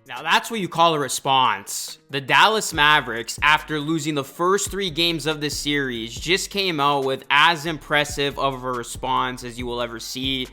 Now that's what you call a response. The Dallas Mavericks, after losing the first 3 games of the series, just came out with as impressive of a response as you will ever see.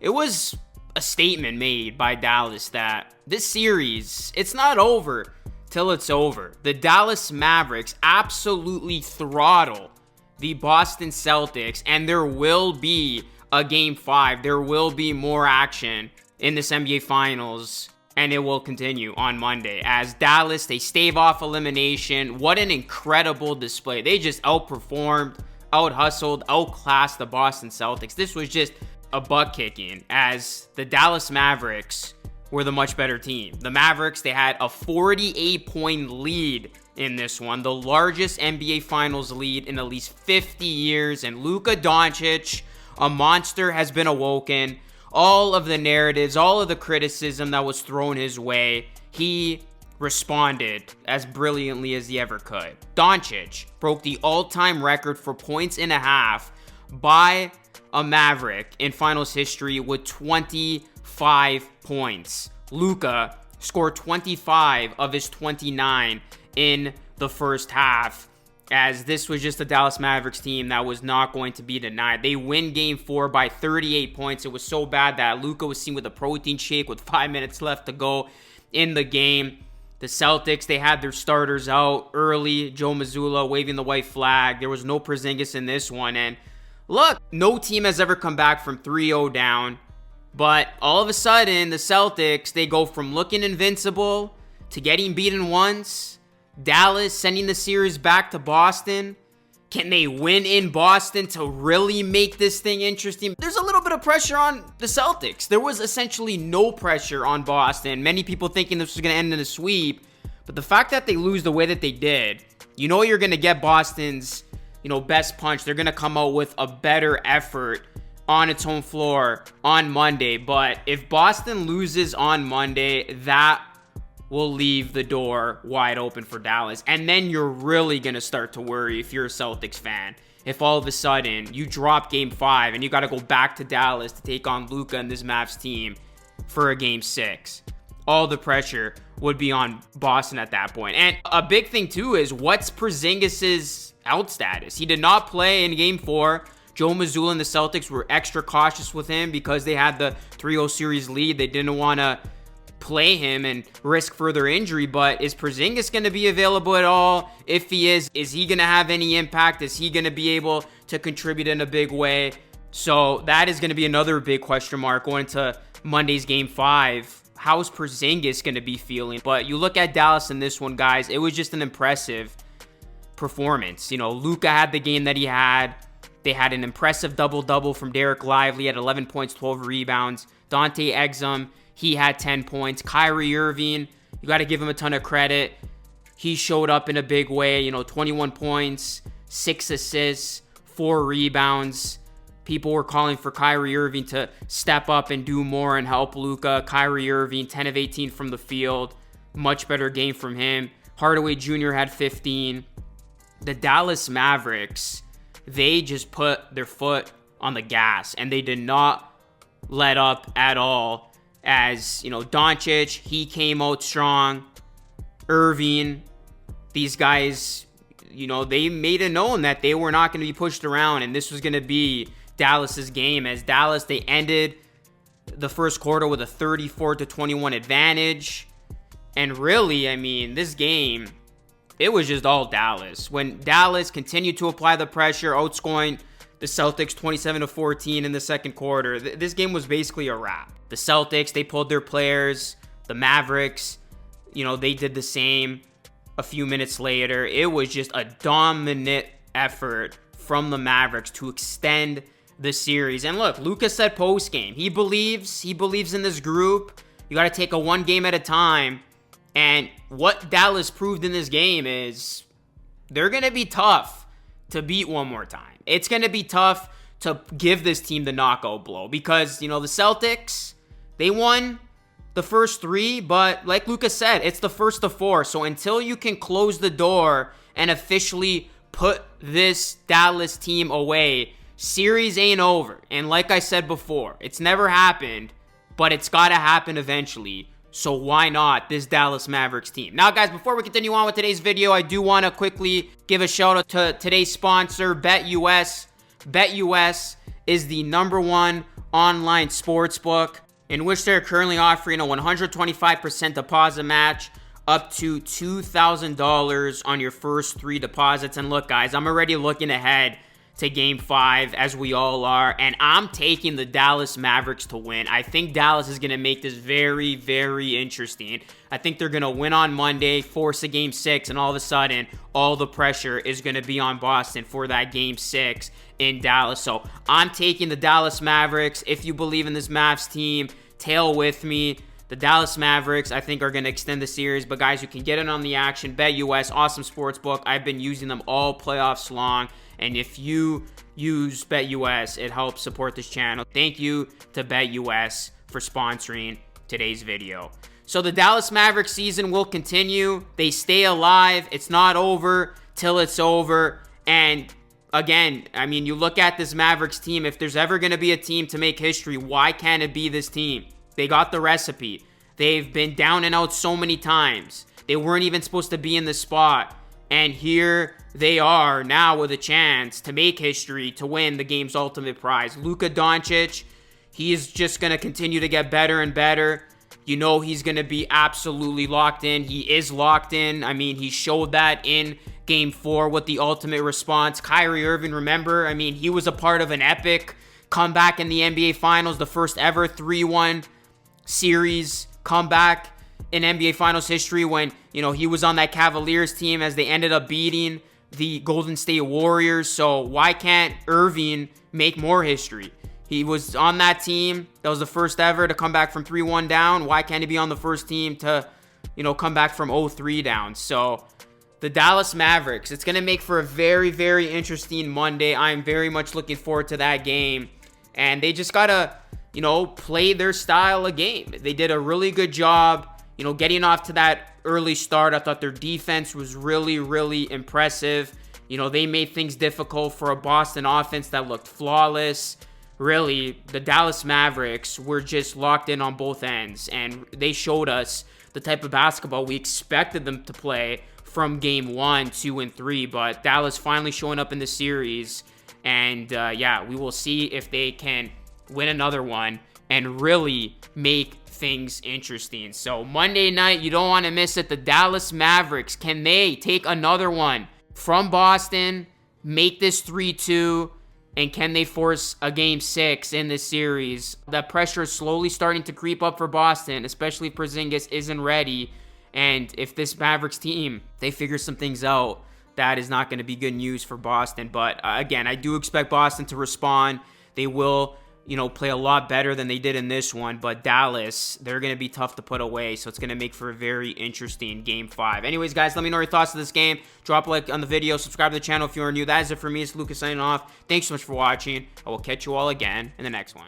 It was a statement made by Dallas that this series, it's not over till it's over. The Dallas Mavericks absolutely throttle the Boston Celtics, and there will be a Game 5. There will be more action in this NBA Finals. And it will continue on Monday as Dallas, they stave off elimination. What an incredible display. They just outperformed, out-hustled, outclassed the Boston Celtics. This was just a butt kicking as the Dallas Mavericks were the much better team. The Mavericks, they had a 48-point lead in this one, the largest NBA Finals lead in at least 50 years. And Luka Doncic, a monster, has been awoken. All of the narratives, all of the criticism that was thrown his way, he responded as brilliantly as he ever could. Doncic broke the all-time record for points in a half by a Maverick in finals history with 25 points. Luka scored 25 of his 29 in the first half, as this was just a Dallas Mavericks team that was not going to be denied. They win Game 4 by 38 points. It was so bad that Luka was seen with a protein shake with 5 minutes left to go in the game. The Celtics, they had their starters out early. Joe Mazzulla waving the white flag. There was no Porzingis in this one. And look, no team has ever come back from 3-0 down. But all of a sudden, the Celtics, they go from looking invincible to getting beaten once. Dallas sending the series back to Boston. Can they win in Boston to really make this thing interesting? There's a little bit of pressure on the Celtics. There was essentially no pressure on Boston. Many people thinking this was going to end in a sweep. But the fact that they lose the way that they did, you know you're going to get Boston's, best punch. They're going to come out with a better effort on its home floor on Monday. But if Boston loses on Monday, that will leave the door wide open for Dallas. And then you're really going to start to worry if you're a Celtics fan. If all of a sudden you drop Game 5 and you got to go back to Dallas to take on Luka and this Mavs team for a Game 6. All the pressure would be on Boston at that point. And a big thing too is what's Porzingis' out status? He did not play in Game 4. Joe Mazzulla and the Celtics were extra cautious with him because they had the 3-0 series lead. They didn't want to play him and risk further injury. But is Porzingis going to be available at all? If he is he going to have any impact? Is he going to be able to contribute in a big way? So that is going to be another big question mark going into Monday's Game 5. How's Porzingis going to be feeling? But you look at Dallas in this one, guys, it was just an impressive performance. Luka had the game that he had. They had an impressive double-double from Derek Lively at 11 points, 12 rebounds. Dante Exum, he had 10 points. Kyrie Irving, you got to give him a ton of credit. He showed up in a big way, 21 points, 6 assists, 4 rebounds. People were calling for Kyrie Irving to step up and do more and help Luka. Kyrie Irving, 10 of 18 from the field. Much better game from him. Hardaway Jr. had 15. The Dallas Mavericks, they just put their foot on the gas and they did not let up at all. As, Doncic, he came out strong. Irving, these guys, they made it known that they were not going to be pushed around and this was going to be Dallas's game. As Dallas, they ended the first quarter with a 34-21 advantage. And really, this game, it was just all Dallas. When Dallas continued to apply the pressure, outscoring the Celtics 27-14 in the second quarter, this game was basically a wrap. The Celtics, they pulled their players. The Mavericks, they did the same a few minutes later. It was just a dominant effort from the Mavericks to extend the series. And look, Luka said post-game, he believes in this group. You got to take a one game at a time. And what Dallas proved in this game is they're going to be tough to beat one more time. It's going to be tough to give this team the knockout blow because, the Celtics, they won the first 3, but like Luka said, it's the first of 4. So until you can close the door and officially put this Dallas team away, series ain't over. And like I said before, it's never happened, but it's got to happen eventually. So why not this Dallas Mavericks team? Now, guys, before we continue on with today's video, I do want to quickly give a shout out to today's sponsor, BetUS. BetUS is the #1 online sportsbook in which they're currently offering a 125% deposit match up to $2,000 on your first 3 deposits. And look, guys, I'm already looking ahead to Game 5, as we all are, and I'm taking the Dallas Mavericks to win. I think Dallas is going to make this very, very interesting. I think they're going to win on Monday, force a Game 6, and all of a sudden, all the pressure is going to be on Boston for that Game 6 in Dallas. So I'm taking the Dallas Mavericks. If you believe in this Mavs team, tail with me. The Dallas Mavericks, I think, are going to extend the series. But, guys, you can get in on the action. BetUS, awesome sportsbook. I've been using them all playoffs long. And if you use BetUS, it helps support this channel. Thank you to BetUS for sponsoring today's video. So the Dallas Mavericks season will continue. They stay alive. It's not over till it's over. And again, I mean, you look at this Mavericks team. If there's ever going to be a team to make history, why can't it be this team? They got the recipe. They've been down and out so many times. They weren't even supposed to be in this spot. And here they are now with a chance to make history, to win the game's ultimate prize. Luka Doncic, he is just going to continue to get better and better. You know he's going to be absolutely locked in. He is locked in. I mean, he showed that in Game 4 with the ultimate response. Kyrie Irving, remember? I mean, he was a part of an epic comeback in the NBA Finals, the first ever 3-1 series comeback in NBA Finals history when, you know, he was on that Cavaliers team as they ended up beating the Golden State Warriors. So why can't Irving make more history? He was on that team. That was the first ever to come back from 3-1 down. Why can't he be on the first team to, you know, come back from 0-3 down? So the Dallas Mavericks, it's going to make for a very, very interesting Monday. I'm very much looking forward to that game. And they just got to, you know, play their style of game. They did a really good job, you know, getting off to that early start. I thought their defense was really, really impressive. You know, they made things difficult for a Boston offense that looked flawless. Really, the Dallas Mavericks were just locked in on both ends, and they showed us the type of basketball we expected them to play from Game 1, 2, and 3. But Dallas finally showing up in the series, and yeah, we will see if they can win another one and really make things interesting. So Monday night, you don't want to miss it. The Dallas Mavericks, can they take another one from Boston, make this 3-2, and can they force a Game 6 in this series? That pressure is slowly starting to creep up for Boston, especially if Porzingis isn't ready. And if this Mavericks team, they figure some things out, that is not going to be good news for Boston. But again, I do expect Boston to respond. They will, you know, play a lot better than they did in this one. But Dallas, they're going to be tough to put away. So it's going to make for a very interesting Game 5. Anyways, guys, let me know your thoughts of this game. Drop a like on the video. Subscribe to the channel if you are new. That is it for me. It's Lucas signing off. Thanks so much for watching. I will catch you all again in the next one.